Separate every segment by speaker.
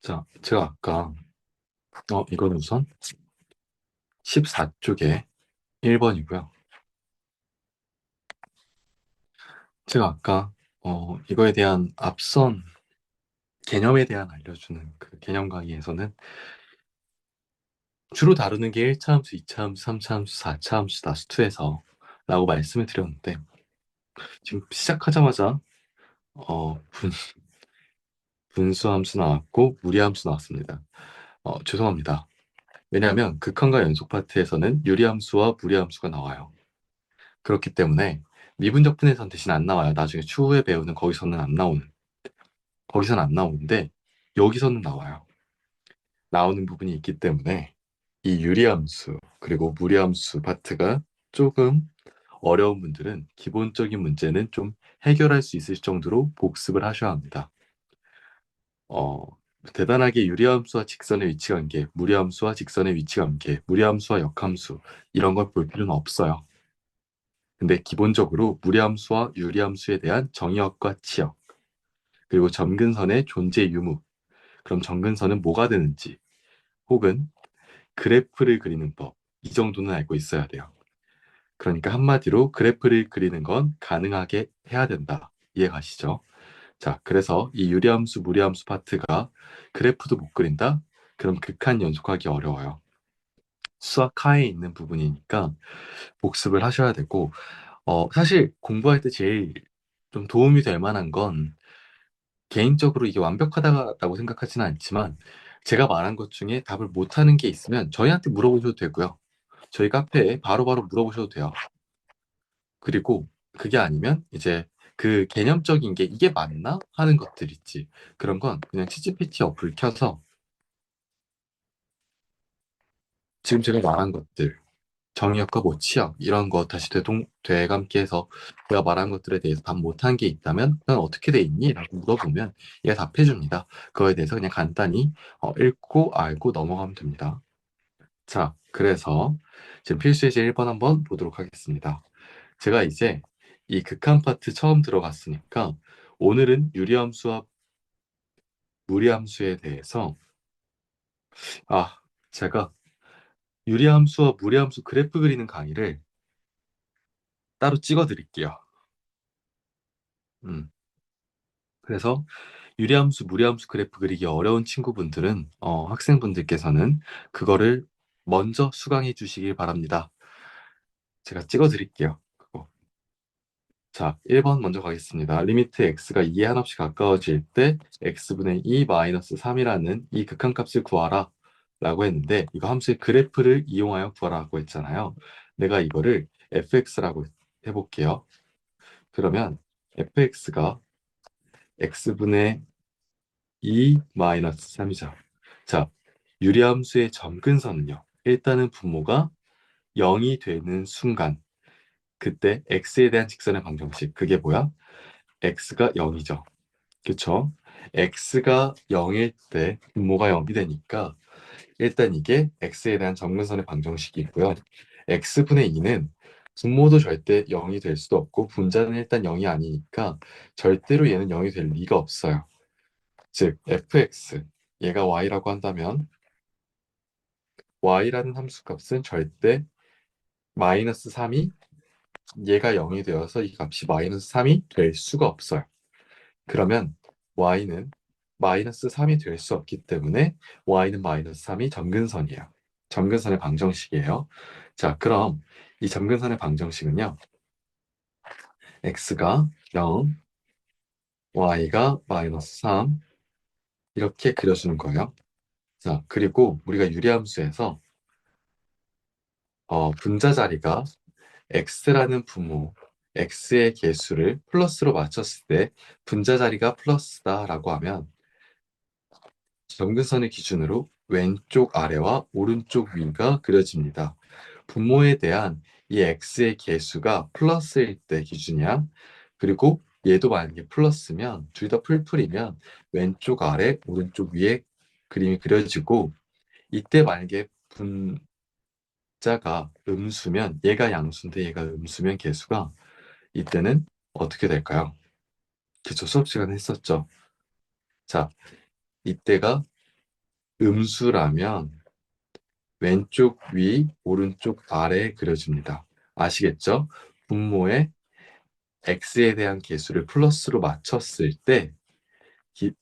Speaker 1: 자, 제가 아까, 이건 우선 14쪽에 1번이고요. 제가 아까, 이거에 대한 앞선 개념에 대한 알려주는 그 개념 강의에서는 주로 다루는 게 1차 함수, 2차 함수, 3차 함수, 4차 함수, 다수2에서 라고 말씀을 드렸는데, 지금 시작하자마자, 분수 함수 나왔고, 무리 함수 나왔습니다. 죄송합니다. 왜냐하면 극한과 연속 파트에서는 유리 함수와 무리 함수가 나와요. 그렇기 때문에 미분적 분해선 대신 안 나와요. 나중에 추후에 배우는 거기서는 안 나오는데 여기서는 나와요. 나오는 부분이 있기 때문에 이 유리함수 그리고 무리함수 파트가 조금 어려운 분들은 기본적인 문제는 좀 해결할 수 있을 정도로 복습을 하셔야 합니다. 어, 대단하게 유리함수와 직선의 위치 관계, 무리함수와 직선의 위치 관계, 무리함수와 역함수 이런 걸 볼 필요는 없어요. 근데 기본적으로 무리함수와 유리함수에 대한 정의역과 치역, 그리고 점근선의 존재 유무, 그럼 점근선은 뭐가 되는지, 혹은 그래프를 그리는 법, 이 정도는 알고 있어야 돼요. 그러니까 한마디로 그래프를 그리는 건 가능하게 해야 된다. 이해 가시죠? 자, 그래서 이 유리함수, 무리함수 파트가 그래프도 못 그린다? 그럼 극한 연속하기 어려워요. 수학 하에 있는 부분이니까 복습을 하셔야 되고, 사실 공부할 때 제일 좀 도움이 될 만한 건 개인적으로 이게 완벽하다고 생각하지는 않지만 제가 말한 것 중에 답을 못하는 게 있으면 저희한테 물어보셔도 되고요. 저희 카페에 바로바로 물어보셔도 돼요. 그리고 그게 아니면 이제 그 개념적인 게 이게 맞나? 하는 것들 있지. 그런 건 그냥 치치피치 어플 켜서 지금 제가 말한 것들 정의역과 뭐 치역 이런 거 다시 되감기 해서 내가 말한 것들에 대해서 답 못한 게 있다면 넌 어떻게 돼 있니? 라고 물어보면 얘가 답해 줍니다. 그거에 대해서 그냥 간단히 읽고 알고 넘어가면 됩니다. 자, 그래서 지금 필수 예제 1번 한번 보도록 하겠습니다. 제가 이제 이 극한 파트 처음 들어갔으니까 오늘은 유리함수와 무리함수에 대해서 아, 제가 유리함수와 무리함수 그래프 그리는 강의를 따로 찍어 드릴게요. 음. 그래서 유리함수, 무리함수 그래프 그리기 어려운 친구분들은 학생분들께서는 그거를 먼저 수강해 주시길 바랍니다. 제가 찍어 드릴게요. 그거. 자, 1번 먼저 가겠습니다. 리미트 x가 2에 한없이 가까워질 때 x분의 2 마이너스 3이라는 이 극한값을 구하라 라고 했는데 이거 함수의 그래프를 이용하여 구하라고 했잖아요. 내가 이거를 fx라고 해볼게요. 그러면 fx가 x분의 2 마이너스 3이죠. 자, 유리함수의 점근선은요. 일단은 분모가 0이 되는 순간 그때 x에 대한 직선의 방정식 그게 뭐야? x가 0이죠. 그쵸? x가 0일 때 분모가 0이 되니까 일단 이게 x에 대한 점근선의 방정식이고요. x분의 2는 분모도 절대 0이 될 수도 없고 분자는 일단 0이 아니니까 절대로 얘는 0이 될 리가 없어요. 즉 fx 얘가 y라고 한다면 y라는 함수값은 절대 마이너스 3이 얘가 0이 되어서 이 값이 마이너스 3이 될 수가 없어요. 그러면 y는 마이너스 3이 될 수 없기 때문에 y는 마이너스 3이 점근선이에요. 점근선의 방정식이에요. 자, 그럼 이 점근선의 방정식은요. x가 0, y가 마이너스 3 이렇게 그려주는 거예요. 자, 그리고 우리가 유리함수에서 분자 자리가 x라는 분모, x의 개수를 플러스로 맞췄을 때 분자 자리가 플러스다라고 하면 점근선의 기준으로 왼쪽 아래와 오른쪽 위가 그려집니다. 분모에 대한 이 x의 개수가 플러스일 때 기준이야. 그리고 얘도 만약에 플러스면 둘 다 풀풀이면 왼쪽 아래, 오른쪽 위에 그림이 그려지고 이때 만약에 분자가 음수면 얘가 양수인데 얘가 음수면 개수가 이때는 어떻게 될까요? 기초 수업 시간에 했었죠. 자, 이때가 음수라면 왼쪽 위, 오른쪽 아래에 그려집니다. 아시겠죠? 분모에 x에 대한 계수를 플러스로 맞췄을 때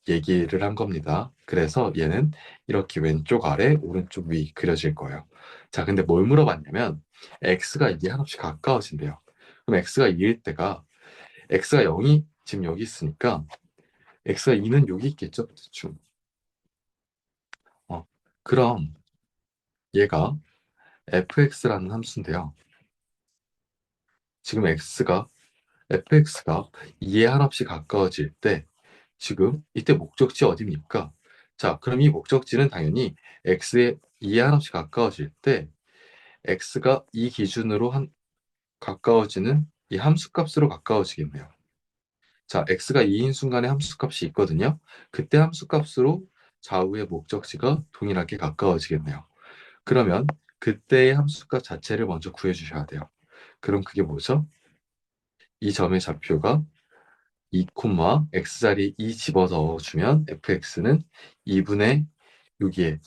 Speaker 1: 얘기를 한 겁니다. 그래서 얘는 이렇게 왼쪽 아래, 오른쪽 위 그려질 거예요. 자, 근데 뭘 물어봤냐면 x가 2에 한없이 가까워진대요. 그럼 x가 2일 때가 x가 0이 지금 여기 있으니까 x가 2는 여기 있겠죠? 대충. 어, 그럼 얘가 fx라는 함수인데요. 지금 fx가 2에 한없이 가까워질 때 지금 이때 목적지 어디입니까? 자, 그럼 이 목적지는 당연히 x에 2에 한없이 가까워질 때 x가 이 기준으로 가까워지는 이 함수값으로 가까워지겠네요. 자, x가 2인 순간에 함수값이 있거든요. 그때 함수값으로 좌우의 목적지가 동일하게 가까워지겠네요. 그러면 그때의 함수값 자체를 먼저 구해주셔야 돼요. 그럼 그게 뭐죠? 이 점의 좌표가 2, x자리에 2 집어 넣어주면 fx는 2분의 여기에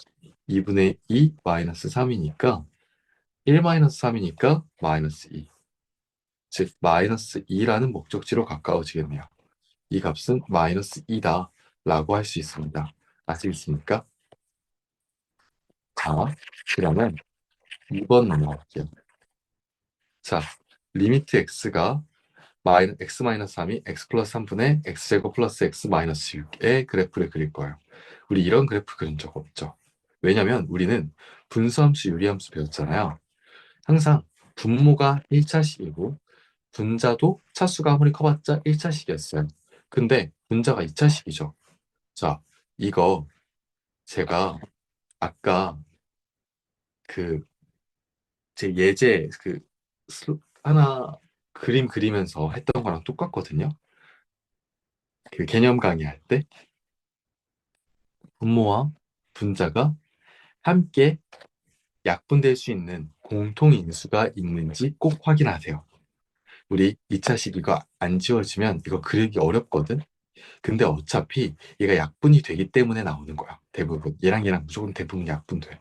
Speaker 1: 2분의 2 마이너스 3이니까 1 마이너스 3이니까 마이너스 2. 즉 마이너스 2라는 목적지로 가까워지겠네요. 이 값은 마이너스 2다 라고 할 수 있습니다. 아시겠습니까? 자, 그러면 2번 넘어갈게요. 자, 리미트 x가 x 마이너스 3이 x 플러스 3분의 x제곱 플러스 x 마이너스 6의 그래프를 그릴 거예요. 우리 이런 그래프 그린 적 없죠. 왜냐면 우리는 분수함수, 유리함수 배웠잖아요. 항상 분모가 1차식이고 분자도 차수가 아무리 커봤자 1차식이었어요. 근데 분자가 2차식이죠. 자, 이거 제가 아까 그 제 예제 하나 그림 그리면서 했던 거랑 똑같거든요. 그 개념 강의할 때 분모와 분자가 함께 약분될 수 있는 공통 인수가 있는지 꼭 확인하세요. 우리 2차 시기가 안 지워지면 이거 그리기 어렵거든. 근데 어차피 얘가 약분이 되기 때문에 나오는 거야. 대부분. 얘랑 무조건 대부분 약분돼.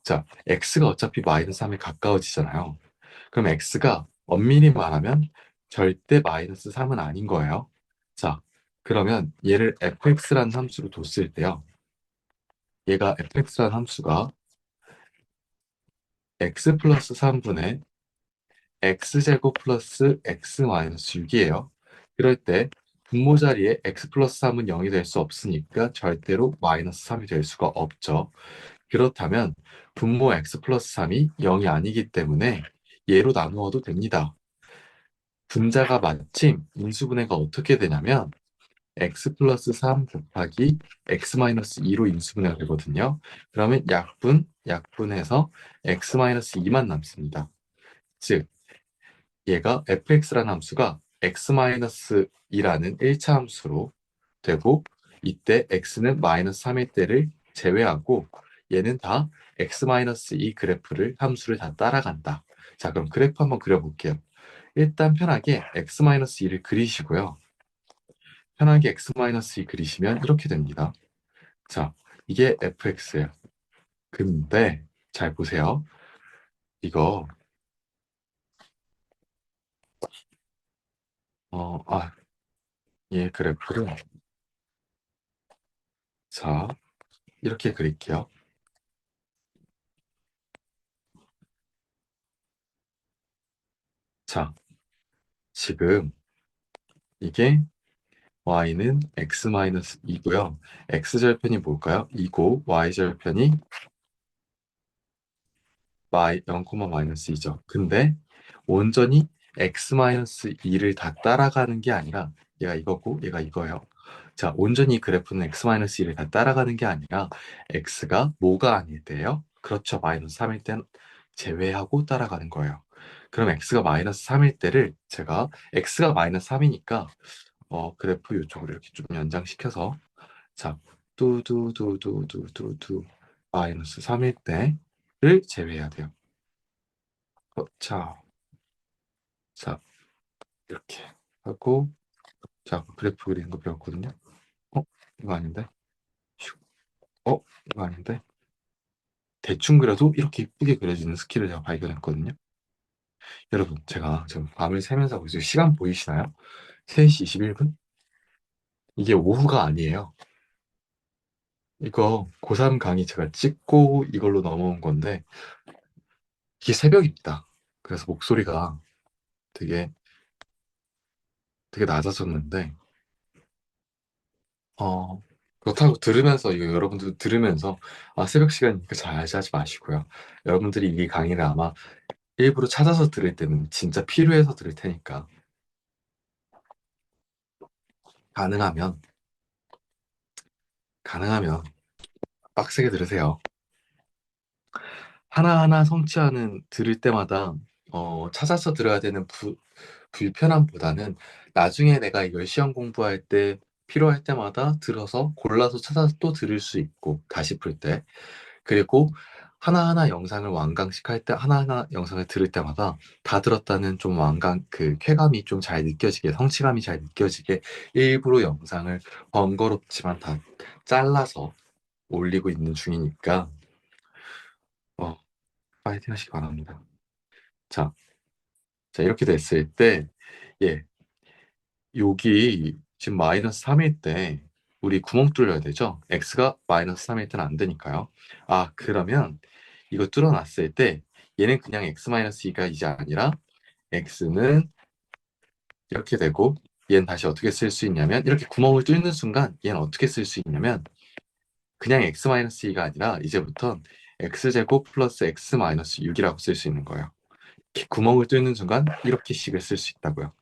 Speaker 1: 자, x가 어차피 마이너스 3에 가까워지잖아요. 그럼 x가 엄밀히 말하면 절대 마이너스 3은 아닌 거예요. 자, 그러면 얘를 fx라는 함수로 뒀을 때요. 얘가 fx라는 함수가 x 플러스 3분의 x제곱 플러스 x 마이너스 6이에요. 그럴 때 분모 자리에 x 플러스 3은 0이 될 수 없으니까 절대로 마이너스 3이 될 수가 없죠. 그렇다면 분모 x 플러스 3이 0이 아니기 때문에 얘로 나누어도 됩니다. 분자가 마침 인수분해가 어떻게 되냐면 x 플러스 3 곱하기 x 마이너스 2로 인수분해가 되거든요. 그러면 약분해서 x 마이너스 2만 남습니다. 즉 얘가 fx라는 함수가 x-2라는 1차 함수로 되고 이때 x는 마이너스 3일 때를 제외하고 얘는 다 x-2 그래프를 함수를 다 따라간다. 자, 그럼 그래프 한번 그려볼게요. 일단 편하게 x-2를 그리시고요. 편하게 x-2 그리시면 이렇게 됩니다. 자, 이게 fx예요. 근데 잘 보세요. 이거 어, 아, 얘 그래프를 자, 이렇게 그릴게요. 자, 지금 이게 y는 x-2고요. x절편이 뭘까요? 2고 y절편이 0, -2죠. 근데 온전히 x-2를 다 따라가는 게 아니라 얘가 이거고 얘가 이거예요. 자, 온전히 그래프는 x-2를 다 따라가는 게 아니라 x가 뭐가 아닐 때예요? 그렇죠. 마이너스 3일 땐 제외하고 따라가는 거예요. 그럼 x가 마이너스 3일 때를 제가 x가 마이너스 3이니까 그래프 이쪽으로 이렇게 좀 연장시켜서 자, 뚜두두두두두두 마이너스 3일 때를 제외해야 돼요. 자, 자, 이렇게 하고 자, 그래프 그리는 거 배웠거든요. 어? 이거 아닌데? 슉. 이거 아닌데? 대충 그려도 이렇게 이쁘게 그려지는 스킬을 제가 발견했거든요. 여러분, 제가 지금 밤을 새면서 하고 있어요. 시간 보이시나요? 3시 21분? 이게 오후가 아니에요. 이거 고3 강의 제가 찍고 이걸로 넘어온 건데, 이게 새벽입니다. 그래서 목소리가 되게, 되게 낮아졌는데, 어, 그렇다고 들으면서, 이거 여러분들 들으면서, 아, 새벽 시간이니까 자지 마시고요. 여러분들이 이 강의를 아마 일부러 찾아서 들을 때는 진짜 필요해서 들을 테니까, 가능하면, 가능하면 빡세게 들으세요. 하나하나 성취하는 들을 때마다 찾아서 들어야 되는 불편함보다는 나중에 내가 이걸 시험 공부할 때 필요할 때마다 들어서 골라서 찾아서 또 들을 수 있고 다시 풀 때 그리고 하나하나 영상을 완강씩 할 때 하나하나 영상을 들을 때마다 다 들었다는 좀 완강 그 쾌감이 좀 잘 느껴지게 성취감이 잘 느껴지게 일부러 영상을 번거롭지만 다 잘라서 올리고 있는 중이니까 어, 파이팅 하시기 바랍니다. 자, 자, 이렇게 됐을 때, 예, 여기 지금 마이너스 3일 때, 우리 구멍 뚫려야 되죠? x가 마이너스 3일 때는 안 되니까요. 아, 그러면 이거 뚫어놨을 때, 얘는 그냥 x 마이너스 2가 이제 아니라, x는 이렇게 되고, 얘는 다시 어떻게 쓸 수 있냐면, 이렇게 구멍을 뚫는 순간, 얘는 어떻게 쓸 수 있냐면, 그냥 x 마이너스 2가 아니라, 이제부터 x제곱 플러스 x 마이너스 6이라고 쓸 수 있는 거예요. 이렇게 구멍을 뚫는 순간, 이렇게 식을 쓸 수 있다고요.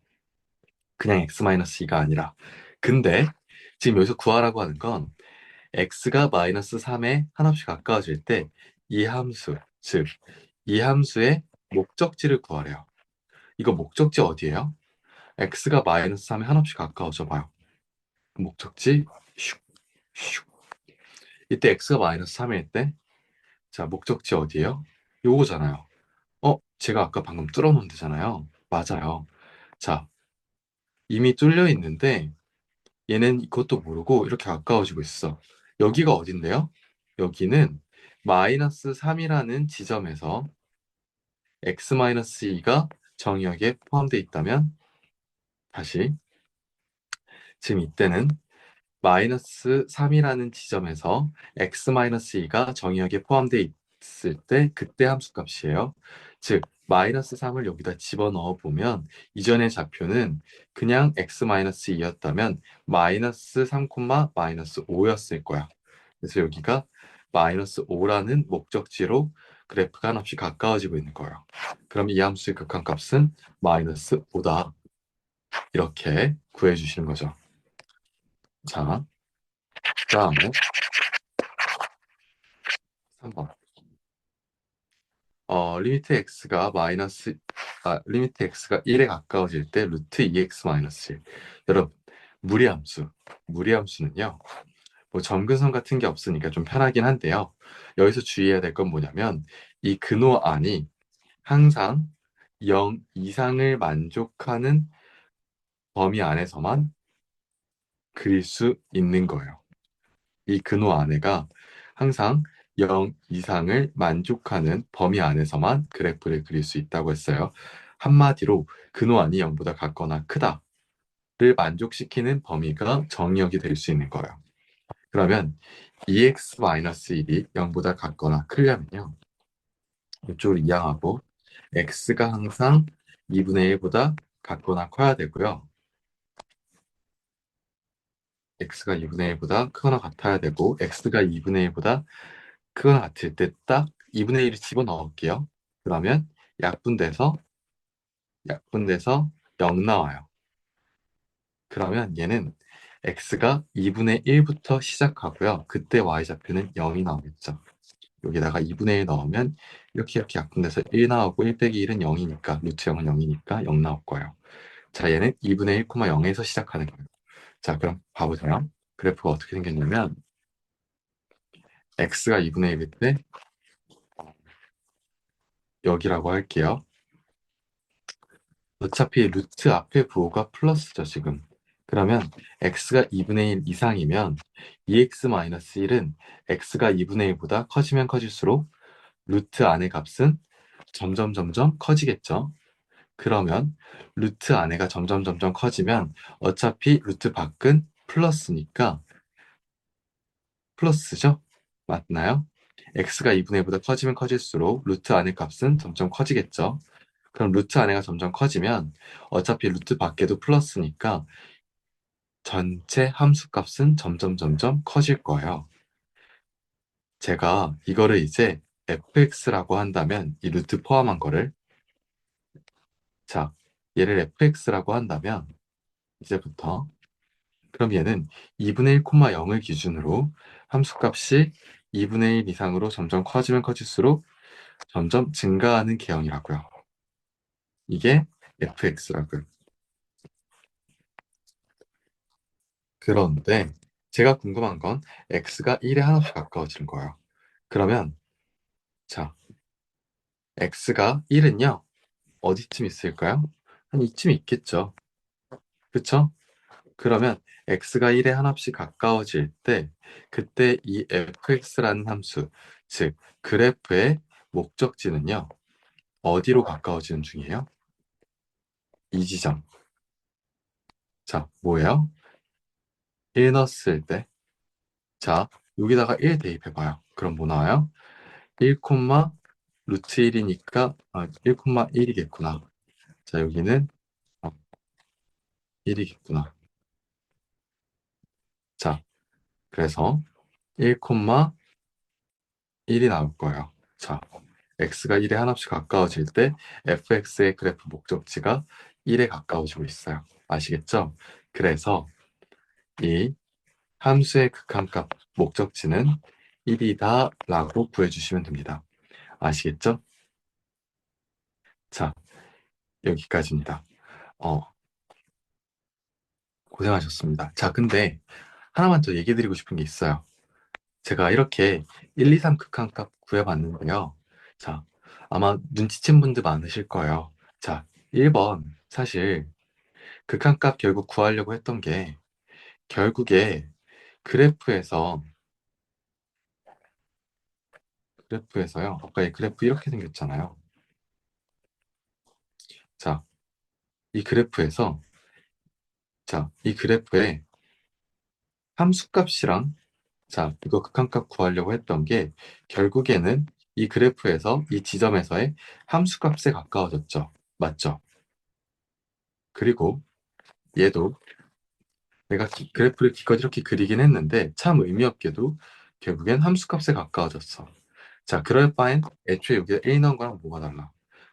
Speaker 1: 그냥 x-2가 아니라. 근데 지금 여기서 구하라고 하는 건 x가 마이너스 3에 한없이 가까워질 때 이 함수, 즉 이 함수의 목적지를 구하래요. 이거 목적지 어디예요? x가 마이너스 3에 한없이 가까워져 봐요. 목적지 슉, 슉. 이때 x가 마이너스 3일 때, 자, 목적지 어디예요? 요거잖아요. 제가 아까 방금 뚫어놓은 데잖아요. 맞아요. 자, 이미 뚫려 있는데 얘는 이것도 모르고 이렇게 가까워지고 있어. 여기가 어딘데요? 여기는 마이너스 3이라는 지점에서 x-2가 정의역에 포함되어 있다면 다시 지금 이때는 마이너스 3이라는 지점에서 x-2가 정의역에 포함되어 있을 때 그때 함수값이에요. 즉 마이너스 3을 여기다 집어넣어 보면 이전의 좌표는 그냥 x-2였다면 마이너스 3, 마이너스 5였을 거야. 그래서 여기가 마이너스 5라는 목적지로 그래프가 한없이 가까워지고 있는 거예요. 그럼 이 함수의 극한값은 마이너스 5다. 이렇게 구해주시는 거죠. 자, 그다음에 3번. 리미트 x가 1에 가까워질 때 루트 2x 마이너스 1. 여러분, 무리함수. 무리함수는요, 뭐 점근성 같은 게 없으니까 좀 편하긴 한데요. 여기서 주의해야 될 건 뭐냐면, 이 근호 안이 항상 0 이상을 만족하는 범위 안에서만 그릴 수 있는 거예요. 이 근호 안에가 항상 0 이상을 만족하는 범위 안에서만 그래프를 그릴 수 있다고 했어요. 한마디로 근호 안이 0보다 같거나 크다를 만족시키는 범위가 정의역이 될 수 있는 거예요. 그러면 2x-1이 0보다 같거나 크려면요. 이쪽으로 이항하고 x가 항상 2분의 1보다 같거나 커야 되고요. x가 2분의 1보다 크거나 같아야 되고 x가 2분의 1보다 크거나 같을 때 딱 2분의 1을 집어넣을게요. 그러면 약분돼서 0 나와요. 그러면 얘는 x가 2분의 1부터 시작하고요. 그때 y좌표는 0이 나오겠죠. 여기다가 2분의 1 넣으면 이렇게 약분돼서 1 나오고 1 빼기 1은 0이니까 루트 0은 0이니까 0 나올 거예요. 자, 얘는 2분의 1, 0에서 시작하는 거예요. 자, 그럼 봐보세요. 그래프가 어떻게 생겼냐면 x가 2분의 1일 때 여기라고 할게요. 어차피 루트 앞에 부호가 플러스죠, 지금. 그러면 x가 2분의 1 이상이면 2x-1은 x가 2분의 1보다 커지면 커질수록 루트 안의 값은 점점 점점 커지겠죠. 그러면 루트 안에가 점점 점점 커지면 어차피 루트 밖은 플러스니까 플러스죠? 맞나요? x가 2분의 1보다 커지면 커질수록 루트 안의 값은 점점 커지겠죠. 그럼 루트 안에가 점점 커지면 어차피 루트 밖에도 플러스니까 전체 함수 값은 점점 점점 커질 거예요. 제가 이거를 이제 fx라고 한다면 이 루트 포함한 거를 자, 얘를 fx라고 한다면 이제부터 그럼 얘는 2분의 1, 0을 기준으로 함수값이 2분의 1 이상으로 점점 커지면 커질수록 점점 증가하는 계형이라고요. 이게 fx라고요. 그런데 제가 궁금한 건 x가 1에 한없이 가까워지는 거예요. 그러면 자, x가 1은요, 어디쯤 있을까요? 한 이쯤 있겠죠. 그쵸? 그러면 x가 1에 한없이 가까워질 때 그때 이 fx라는 함수, 즉 그래프의 목적지는요, 어디로 가까워지는 중이에요? 이 지점. 자, 뭐예요? 1 넣었을 때. 자, 여기다가 1 대입해봐요. 그럼 뭐 나와요? 1, 루트 1이니까 1,1이겠구나. 자, 여기는 1이겠구나. 자, 그래서 1,1이 나올 거예요. 자, x가 1에 한없이 가까워질 때 fx의 그래프 목적지가 1에 가까워지고 있어요. 아시겠죠? 그래서 이 함수의 극한값 목적지는 1이다 라고 구해주시면 됩니다. 아시겠죠? 자, 여기까지입니다. 어, 고생하셨습니다. 자, 근데 하나만 더 얘기 드리고 싶은 게 있어요. 제가 이렇게 1, 2, 3 극한값 구해봤는데요. 자, 아마 눈치챈 분들 많으실 거예요. 자, 1번 사실 극한값 결국 구하려고 했던 게 결국에 그래프에서 그래프에서요. 아까 이 그래프 이렇게 생겼잖아요. 자, 이 그래프에서 이 그래프에 함수값이랑 이거 극한값 구하려고 했던 게 결국에는 이 그래프에서 이 지점에서의 함수값에 가까워졌죠. 맞죠? 그리고 얘도 내가 그래프를 기껏 이렇게 그리긴 했는데 참 의미 없게도 결국엔 함수값에 가까워졌어. 자, 그럴 바엔 애초에 여기에 A 넣은 거랑 뭐가 달라?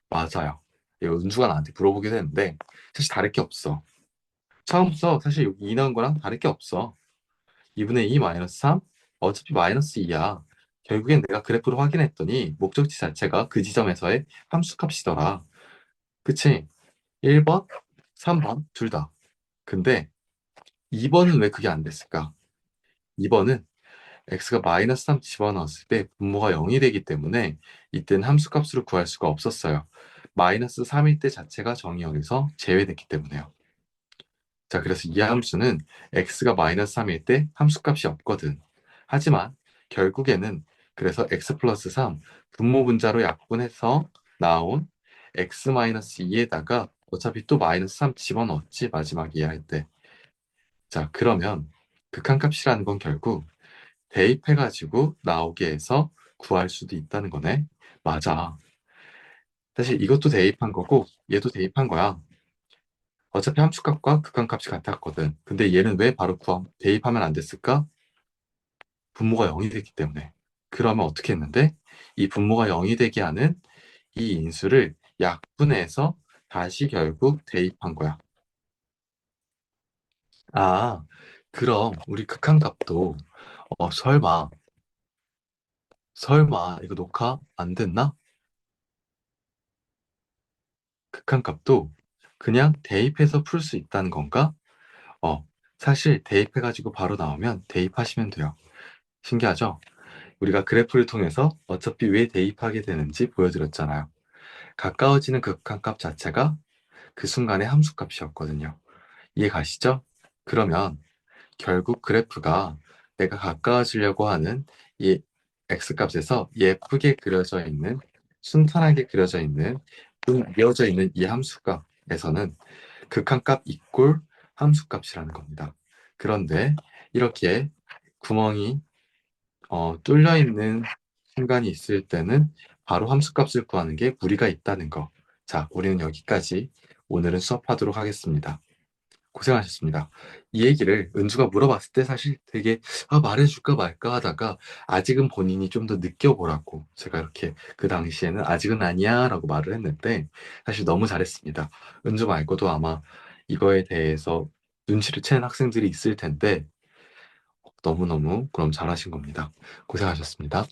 Speaker 1: 맞아요. 이거 은주가 나한테 물어보기도 했는데 사실 다를 게 없어. 처음부터 사실 여기 2 넣은 거랑 다를 게 없어. 2분의 2 마이너스 3? 어차피 마이너스 2야. 결국엔 내가 그래프를 확인했더니 목적지 자체가 그 지점에서의 함수값이더라. 그치? 1번, 3번 둘 다. 근데 2번은 왜 그게 안 됐을까? 2번은 x가 마이너스 3 집어넣었을 때 분모가 0이 되기 때문에 이때는 함수값으로 구할 수가 없었어요. 마이너스 3일 때 자체가 정의역에서 제외됐기 때문에요. 자, 그래서 이 함수는 x가 마이너스 3일 때 함수값이 없거든. 하지만 결국에는 그래서 x 플러스 3 분모 분자로 약분해서 나온 x 마이너스 2에다가 어차피 또 마이너스 3 집어넣었지 마지막 이해할 때. 자, 그러면 극한값이라는 건 결국 대입해가지고 나오게 해서 구할 수도 있다는 거네. 맞아. 사실 이것도 대입한 거고 얘도 대입한 거야. 어차피 함수값과 극한값이 같았거든. 근데 얘는 왜 바로 대입하면 안 됐을까? 분모가 0이 됐기 때문에. 그러면 어떻게 했는데? 이 분모가 0이 되게 하는 이 인수를 약분해서 다시 결국 대입한 거야. 아, 그럼 우리 극한값도 설마 이거 녹화 안 됐나? 극한값도 그냥 대입해서 풀 수 있다는 건가? 어, 사실 대입해가지고 바로 나오면 대입하시면 돼요. 신기하죠? 우리가 그래프를 통해서 어차피 왜 대입하게 되는지 보여드렸잖아요. 가까워지는 극한값 자체가 그 순간의 함수값이었거든요. 이해 가시죠? 그러면 결국 그래프가 내가 가까워지려고 하는 이 x값에서 예쁘게 그려져 있는, 순탄하게 그려져 있는, 좀 이어져 있는 이 함수값에서는 극한값 이꼴 함수값이라는 겁니다. 그런데 이렇게 구멍이 뚫려 있는 순간이 있을 때는 바로 함수값을 구하는 게 무리가 있다는 거. 자, 우리는 여기까지 오늘은 수업하도록 하겠습니다. 고생하셨습니다. 이 얘기를 은주가 물어봤을 때 사실 되게 말해줄까 말까 하다가 아직은 본인이 좀 더 느껴보라고 제가 이렇게 그 당시에는 아직은 아니야 라고 말을 했는데 사실 너무 잘했습니다. 은주 말고도 아마 이거에 대해서 눈치를 채는 학생들이 있을 텐데 너무너무 그럼 잘하신 겁니다. 고생하셨습니다.